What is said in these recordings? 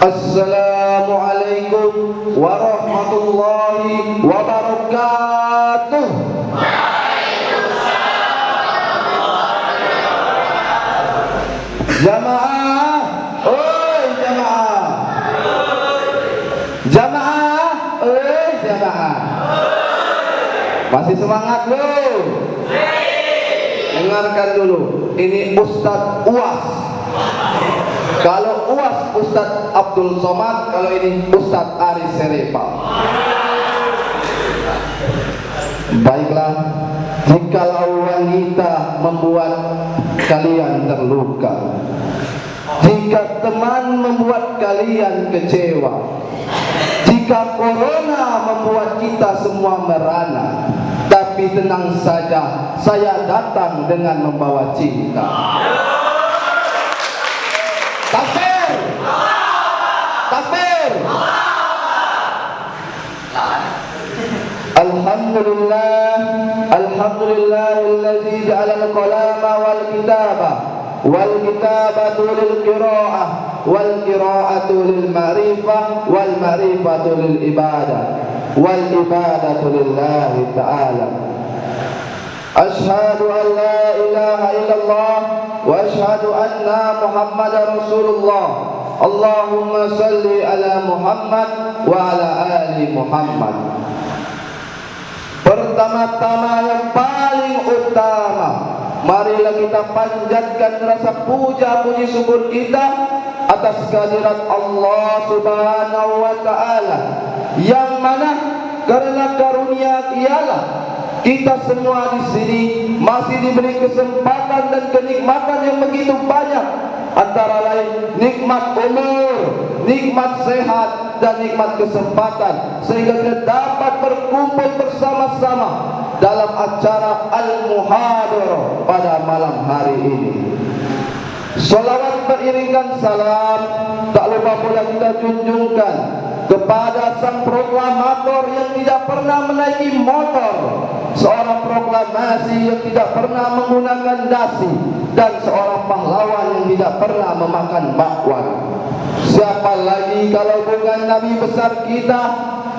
Assalamualaikum warahmatullahi wabarakatuh. Jamaah, oi jamaah. Jamaah, oi jamaah. Masih semangat loh. Dengarkan dulu, ini Ustadz UAS. Kalau UAS Ustadz Abdul Somad, kalau ini Ustadz Aris Serepa. Baiklah, jikalau wanita membuat kalian terluka, jika teman membuat kalian kecewa, jika corona membuat kita semua merana, tapi tenang saja, saya datang dengan membawa cinta. Takbir! Takbir! Alhamdulillah, alhamdulillahilladzi ja'ala al-qalama wal kitabatu lil qira'ah wal qira'atu lil ma'rifah wal ma'rifatu lil ibadah wal ibadatu lillahi ta'ala. Ashhadu an la ilaha illallah wa ashhadu anna Muhammadar Rasulullah. Allahumma salli ala Muhammad wa ala ali Muhammad. Pertama-tama yang paling utama, marilah kita panjatkan rasa puja puji syukur kita atas kehadirat Allah Subhanahu wa taala, yang mana karena karunia ialah kita semua di sini masih diberi kesempatan dan kenikmatan yang begitu banyak, antara lain nikmat umur, nikmat sehat, dan nikmat kesempatan, sehingga kita dapat berkumpul bersama-sama dalam acara Al-Muhadarah pada malam hari ini. Salawat beriringkan salam tak lupa pula kita junjungkan kepada sang proklamator yang tidak pernah menaiki motor, seorang proklamasi yang tidak pernah menggunakan dasi, dan seorang pahlawan yang tidak pernah memakan bakwan. Siapa lagi kalau bukan Nabi besar kita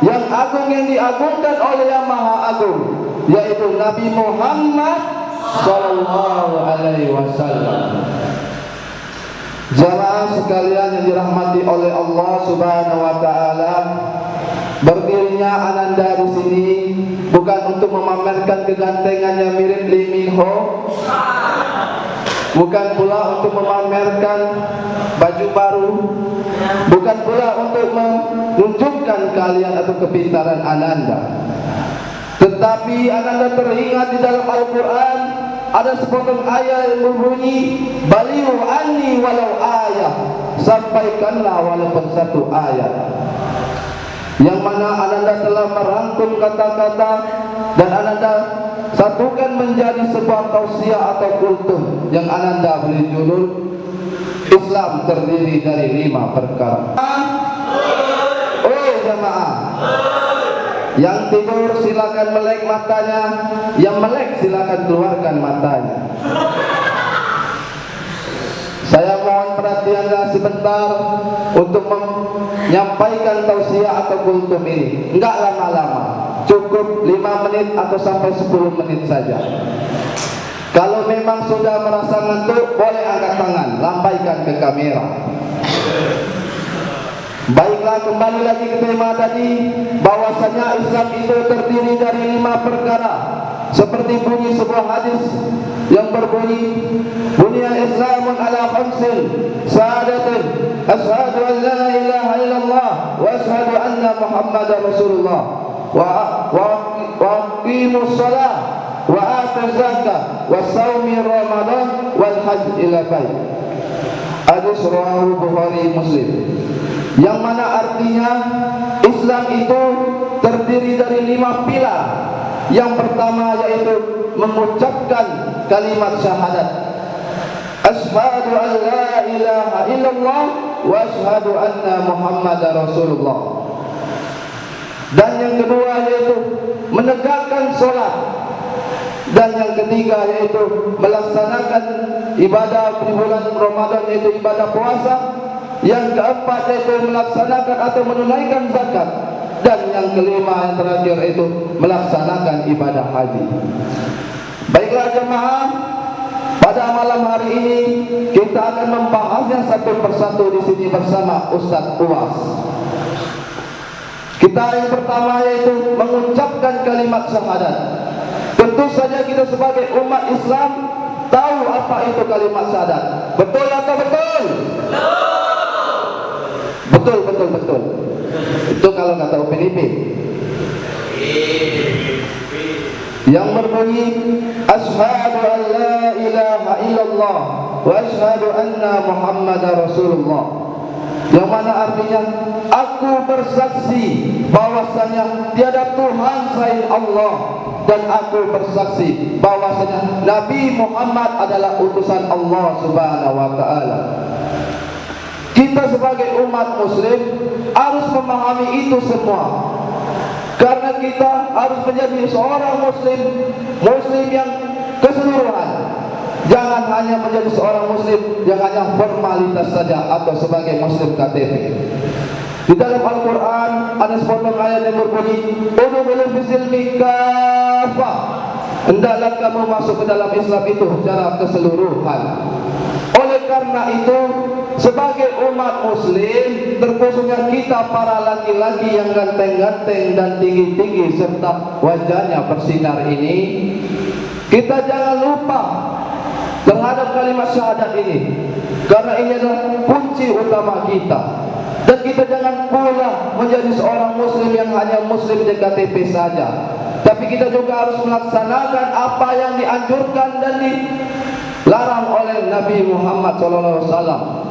yang agung, yang diagungkan oleh Yang Maha Agung, yaitu Nabi Muhammad sallallahu alaihi wasallam. Jamaah sekalian yang dirahmati oleh Allah Subhanahu wa taala, berdirinya Ananda di sini bukan untuk memamerkan kegantengannya mirip Lee Min Ho, bukan pula untuk memamerkan baju baru, bukan pula untuk menunjukkan kalian atau kepintaran Ananda. Tetapi Ananda teringat di dalam Al-Quran ada sepotong ayat yang berbunyi, balighu anni walau ayat, sampaikanlah walaupun satu ayat, yang mana Ananda telah merangkum kata-kata dan Ananda satukan menjadi sebuah tausiah atau kultum yang Ananda beri judul Islam terdiri dari 5 perkara. Oh jamaah, yang tidur silakan melek matanya, yang melek silakan keluarkan matanya. Saya mohon perhatian sebentar untuk menyampaikan tausiah atau kultum ini. Enggak lama-lama, cukup 5 menit atau sampai 10 menit saja. Kalau memang sudah merasa ngantuk, boleh angkat tangan, lambaikan ke kamera. Baiklah, kembali lagi ke tema tadi, bahwasanya Islam itu terdiri dari 5 perkara, seperti bunyi sebuah hadis yang berbunyi, bunyal Islamun ala khamsin sa'adatin, asyhadu an la ilaha illallah wa asyhadu anna Muhammadar Rasulullah wa aqimus shalah wa atuz zakah wa shaumi Ramadan wal hajj ila bait. Hadis rawahu Bukhari Muslim, yang mana artinya Islam itu terdiri dari 5 pilar. Yang pertama yaitu mengucapkan kalimat syahadat, asyhadu an la ilaha illallah wa asyhadu anna Muhammadar Rasulullah. Dan yang kedua yaitu menegakkan sholat. Dan yang ketiga yaitu melaksanakan ibadah di bulan Ramadan, yaitu ibadah puasa. Yang keempat yaitu melaksanakan atau menunaikan zakat. Dan yang kelima yang terakhir itu melaksanakan ibadah haji. Baiklah jemaah, pada malam hari ini kita akan membahasnya satu persatu di sini bersama Ustaz Uwas. Kita yang pertama yaitu mengucapkan kalimat syahadat. Tentu saja kita sebagai umat Islam tahu apa itu kalimat syahadat. Betul atau betul? Betul, betul, betul. Itu kalau kata UPNIP. Yang berbunyi asyhadu an la ilaha illallah wa asyhadu anna Muhammadar Rasulullah. Yang mana artinya aku bersaksi bahwasanya tiada Tuhan selain Allah, dan aku bersaksi bahwasanya Nabi Muhammad adalah utusan Allah Subhanahu wa taala. Kita sebagai umat muslim harus memahami itu semua. Karena kita harus menjadi seorang muslim yang keseluruhan. Jangan hanya menjadi seorang muslim yang hanya formalitas saja atau sebagai muslim KTP. Di dalam Al-Quran ada sepotong ayat yang berbunyi, udkhulu fis-silmi kafah. Hendaklah kamu masuk ke dalam Islam itu secara keseluruhan. Oleh karena itu, sebagai umat muslim, terkhususnya kita para laki-laki yang ganteng-ganteng dan tinggi-tinggi serta wajahnya bersinar ini, kita jangan lupa terhadap kalimat syahadat ini, karena ini adalah kunci utama kita. Dan kita jangan pula menjadi seorang muslim yang hanya muslim di KTP saja, tapi kita juga harus melaksanakan apa yang dianjurkan dan dilarang oleh Nabi Muhammad SAW.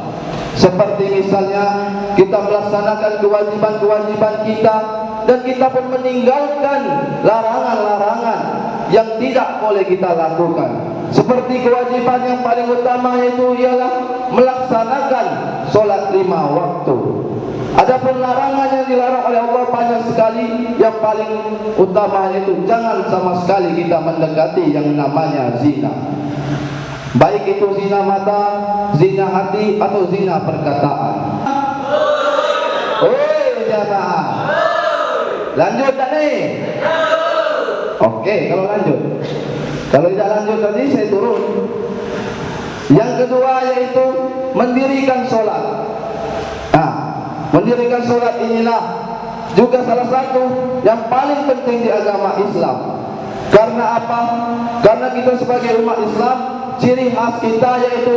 Seperti misalnya kita melaksanakan kewajiban-kewajiban kita, dan kita pun meninggalkan larangan-larangan yang tidak boleh kita lakukan. Seperti kewajiban yang paling utama yaitu ialah melaksanakan solat 5 waktu. Adapun larangan yang dilarang oleh Allah banyak sekali. Yang paling utama yaitu jangan sama sekali kita mendekati yang namanya zina. Baik itu zina mata, zina hati, atau zina perkataan. Oi jamaah, lanjut tak nih? Oke, kalau lanjut. Kalau tidak lanjut tadi saya turun. Yang kedua yaitu mendirikan sholat. Mendirikan sholat inilah juga salah satu yang paling penting di agama Islam. Karena apa? Karena kita sebagai umat Islam, ciri khas kita yaitu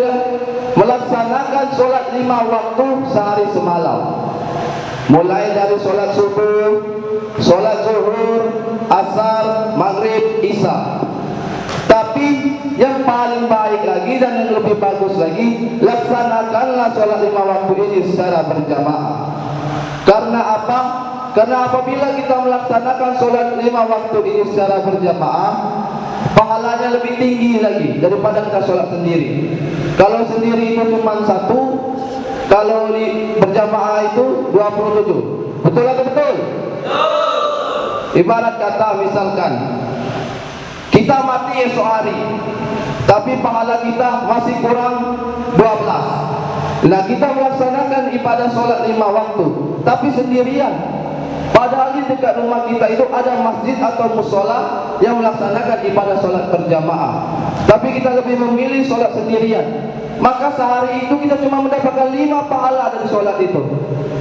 melaksanakan sholat 5 waktu sehari semalam. Mulai dari sholat subuh, sholat zuhur, asar, maghrib, isya. Tapi yang paling baik lagi dan yang lebih bagus lagi, laksanakanlah sholat 5 waktu ini secara berjamaah. Karena apa? Karena apabila kita melaksanakan sholat 5 waktu ini secara berjamaah, pahalanya lebih tinggi lagi daripada kita sholat sendiri. Kalau sendiri itu cuma 1, kalau berjamaah itu 27. Betul atau betul? Ibarat kata misalkan kita mati esok hari, tapi pahala kita masih kurang 12. Nah, kita melaksanakan ibadah sholat 5 waktu, tapi sendirian. Padahal di dekat rumah kita itu ada masjid atau musola yang melaksanakan ibadah sholat berjamaah, tapi kita lebih memilih sholat sendirian. Maka sehari itu kita cuma mendapatkan 5 pahala dari sholat itu.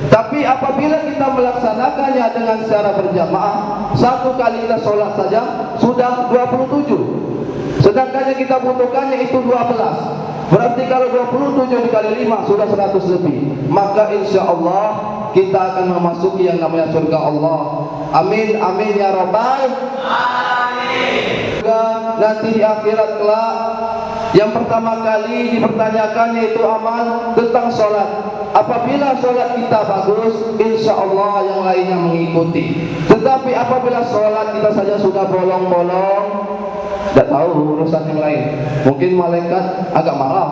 Tapi apabila kita melaksanakannya dengan secara berjamaah, 1 kali kita sholat saja sudah 27. Sedangkan yang kita butuhkannya itu 12. Berarti kalau 27 dikali 5 sudah 100 lebih. Maka insya Allah kita akan memasuki yang namanya surga Allah. Amin, amin ya rabbal alamin. Nanti di akhirat kelak, yang pertama kali dipertanyakan yaitu amal tentang sholat. Apabila sholat kita bagus, insya Allah yang lainnya mengikuti. Tetapi apabila sholat kita saja sudah bolong-bolong, tidak tahu urusan yang lain. Mungkin malaikat agak marah,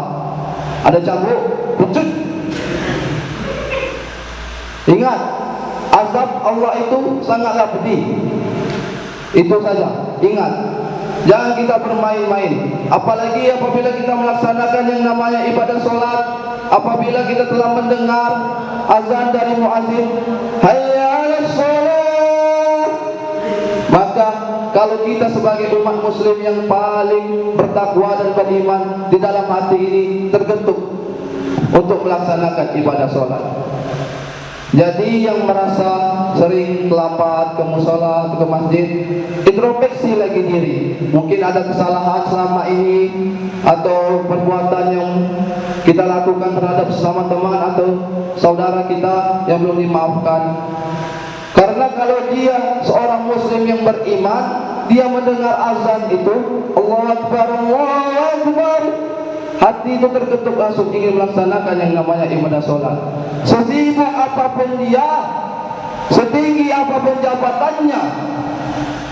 ada cambuk, pucut. Ingat, azab Allah itu sangatlah pedih. Itu saja. Ingat, Jangan kita bermain-main. Apalagi apabila kita melaksanakan yang namanya ibadah solat, apabila kita telah mendengar azan dari muazzin, hayya 'alas shalah, maka kalau kita sebagai umat muslim yang paling bertakwa dan beriman, di dalam hati ini tergetuk untuk melaksanakan ibadah solat. Jadi yang merasa sering kelapar ke musola, ke masjid, introspeksi lagi diri. Mungkin ada kesalahan selama ini atau perbuatan yang kita lakukan terhadap sesama teman atau saudara kita yang belum dimaafkan. Karena kalau dia seorang muslim yang beriman, dia mendengar azan itu, Allahu Akbar, Allahu Akbar, hati itu terketuk langsung ingin melaksanakan yang namanya ibadah solat. Sesibuk apapun dia, setinggi apapun jabatannya,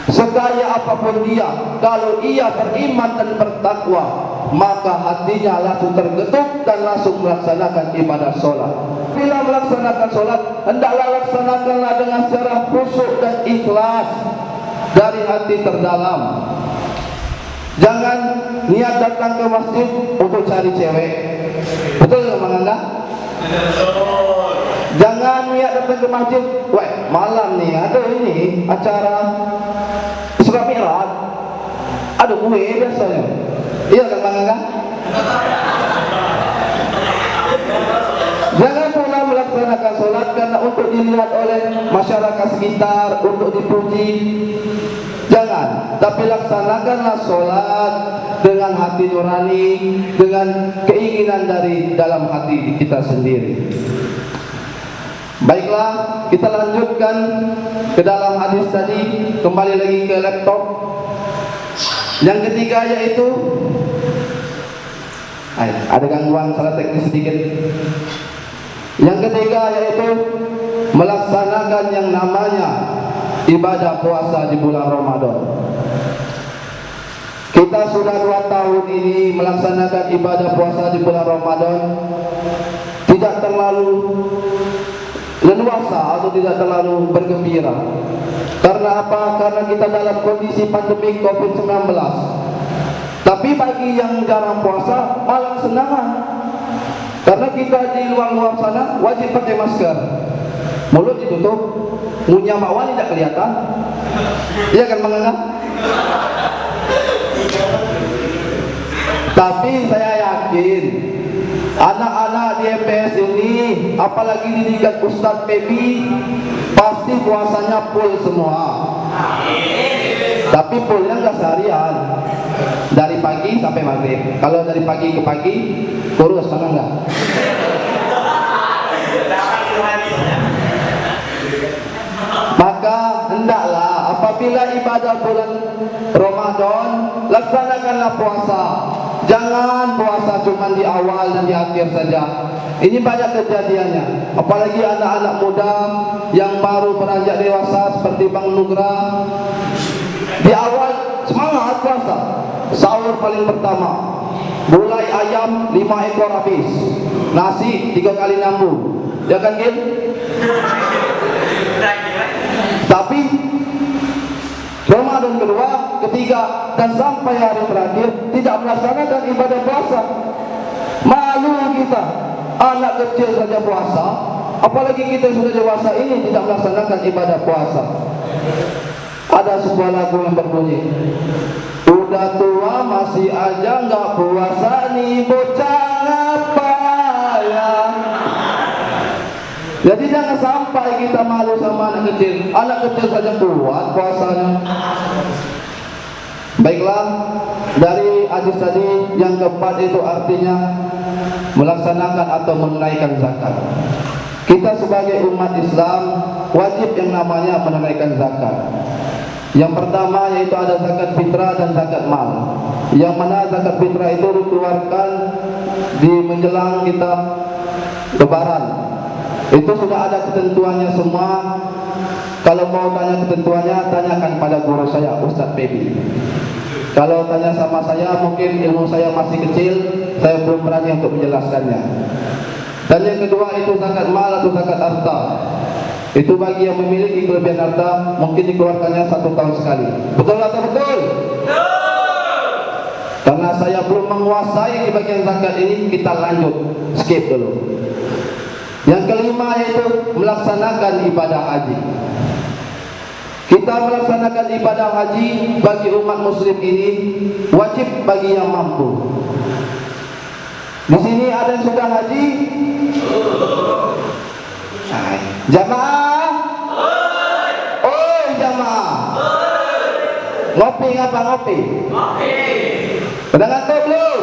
sekaya apapun dia, kalau ia beriman dan bertakwa, maka hatinya langsung tergetuk dan langsung melaksanakan ibadah solat. Bila melaksanakan solat, hendaklah laksanakanlah dengan secara khusyuk dan ikhlas dari hati terdalam. Jangan niat datang ke masjid untuk cari cewek. Betul nggak Bang Angga? Jangan niat datang ke masjid, wah malam nih ada ini acara Isra Mi'raj, ada kue biasanya. Iya kan Bang Angga? Jangan pula melaksanakan solat karena untuk dilihat oleh masyarakat sekitar, untuk dipuji. Jangan, tapi laksanakanlah solat dengan hati nurani, dengan keinginan dari dalam hati kita sendiri. Baiklah, kita lanjutkan ke dalam hadis tadi, kembali lagi ke laptop. Yang ketiga yaitu, ada gangguan salah teknis sedikit. Yang ketiga yaitu melaksanakan yang namanya ibadah puasa di bulan Ramadan. Kita sudah 2 tahun ini melaksanakan ibadah puasa di bulan Ramadan, tidak terlalu leluasa atau tidak terlalu bergembira. Karena apa? Karena kita dalam kondisi pandemi COVID-19. Tapi bagi yang jarang puasa malah senangan, karena kita di luar sana wajib pakai masker, mulut ditutup, ngunyah bakwan tidak kelihatan. Iya kan Bang Angga? Tapi saya yakin anak-anak di MPS ini, apalagi dididik Ustadz Pebi, pasti puasanya full semua. Tapi fullnya nggak seharian, dari pagi sampai maghrib. Kalau dari pagi ke pagi kurus mana enggak? Maka hendaklah apabila ibadah bulan Ramadan, laksanakanlah puasa. Jangan puasa cuma di awal dan di akhir saja. Ini banyak kejadiannya. Apalagi anak-anak muda yang baru beranjak dewasa seperti Bang Nugra. Di awal semangat puasa, sahur paling pertama, gulai ayam 5 ekor habis, nasi 3 kali nambung, ya kan Gil? Tapi Ramadan kedua, ketiga, dan sampai hari terakhir tidak melaksanakan ibadah puasa. Malu kita, anak kecil saja puasa, apalagi kita sudah dewasa ini tidak melaksanakan ibadah puasa. Ada sebuah lagu yang berbunyi, udah tua masih aja nggak puasa nih bocah apa ya. Jadi jangan sampai kita malu sama anak kecil. Anak kecil saja kuat puasanya. Baiklah, dari hadis tadi yang keempat itu artinya melaksanakan atau menunaikan zakat. Kita sebagai umat Islam wajib yang namanya menunaikan zakat. Yang pertama yaitu ada zakat fitrah dan zakat mal. Yang mana zakat fitrah itu dikeluarkan di menjelang kita Lebaran. Itu sudah ada ketentuannya semua. Kalau mau tanya ketentuannya, tanyakan pada guru saya, Ustadz Pebi. Kalau tanya sama saya, mungkin ilmu saya masih kecil, saya belum berani untuk menjelaskannya. Dan yang kedua itu zakat mal atau zakat harta. Itu bagi yang memiliki kelebihan harta, mungkin dikeluarkannya 1 tahun sekali. Betul atau betul? Betul. saya belum menguasai di bagian zakat ini, kita lanjut, skip dulu. Yang kelima yaitu melaksanakan ibadah haji. Kita melaksanakan ibadah haji bagi umat muslim ini wajib bagi yang mampu. Di sini ada yang sudah haji? Jamaah? Oh, jamaah. Ngopi ngapa ngopi? Pada ngantuk belum?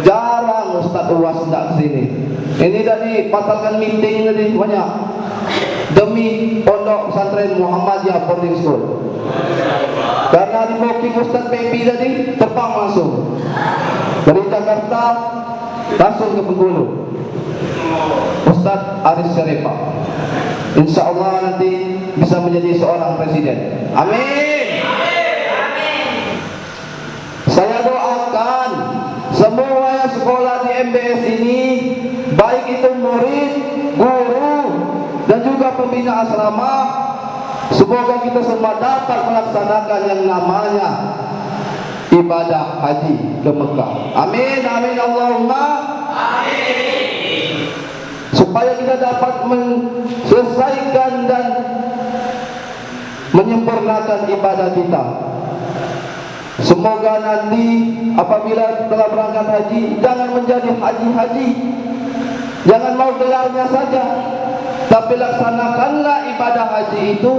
Jarang Ustaz Uwas tidak kesini. Ini tadi batalkan meeting tadi banyak demi pondok pesantren Muhammadiyah boarding school. Karena di booking Ustaz Pepi tadi terbang langsung dari Jakarta langsung ke Bengkulu. Ustaz Aris Syarifah, insya Allah nanti bisa menjadi seorang presiden. Amin. Saya doakan semua yang sekolah di MBS ini, baik itu murid, guru, dan juga pembina asrama, semoga kita semua dapat melaksanakan yang namanya ibadah haji ke Mekah. Amin, amin, Allahumma amin. Supaya kita dapat menyelesaikan dan menyempurnakan ibadah kita. Semoga nanti apabila telah berangkat haji, jangan menjadi haji-haji, jangan mau gelarnya saja, tapi laksanakanlah ibadah haji itu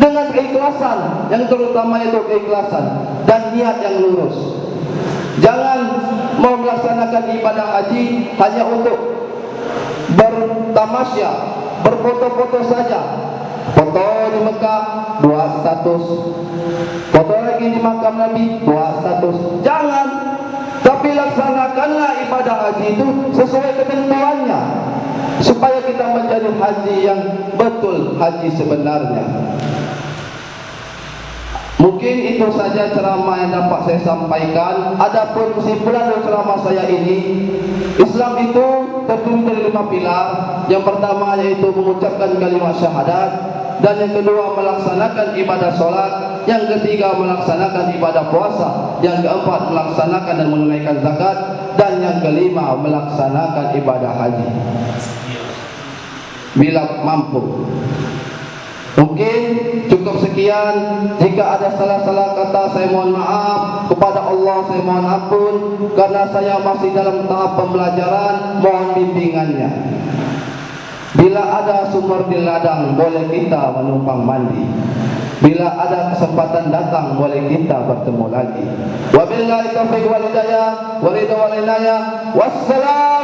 dengan keikhlasan, yang terutama itu keikhlasan dan niat yang lurus. Jangan mau melaksanakan ibadah haji hanya untuk bertamasya, berfoto-foto saja. Foto di Mekah, buat status. Foto lagi di makam Nabi, buat status. Jangan. Tapi laksanakanlah ibadah haji itu sesuai ketentuannya, supaya kita menjadi haji yang betul, haji sebenarnya. Mungkin itu saja ceramah yang dapat saya sampaikan. Adapun kesimpulan dari ceramah saya ini, Islam itu terdiri dari 5 pilar. Yang pertama yaitu mengucapkan kalimat syahadat, dan yang kedua melaksanakan ibadah sholat, yang ketiga melaksanakan ibadah puasa, yang keempat melaksanakan dan menunaikan zakat, dan yang kelima melaksanakan ibadah haji bila mampu. Mungkin cukup sekian. Jika ada salah-salah kata, saya mohon maaf. Kepada Allah saya mohon ampun, karena saya masih dalam tahap pembelajaran. Mohon bimbingannya. Bila ada sumur di ladang, boleh kita menumpang mandi. Bila ada kesempatan datang, boleh kita bertemu lagi. Wabillahi taufiq wal hidayah, wa ridha wal inayah. Wassalam.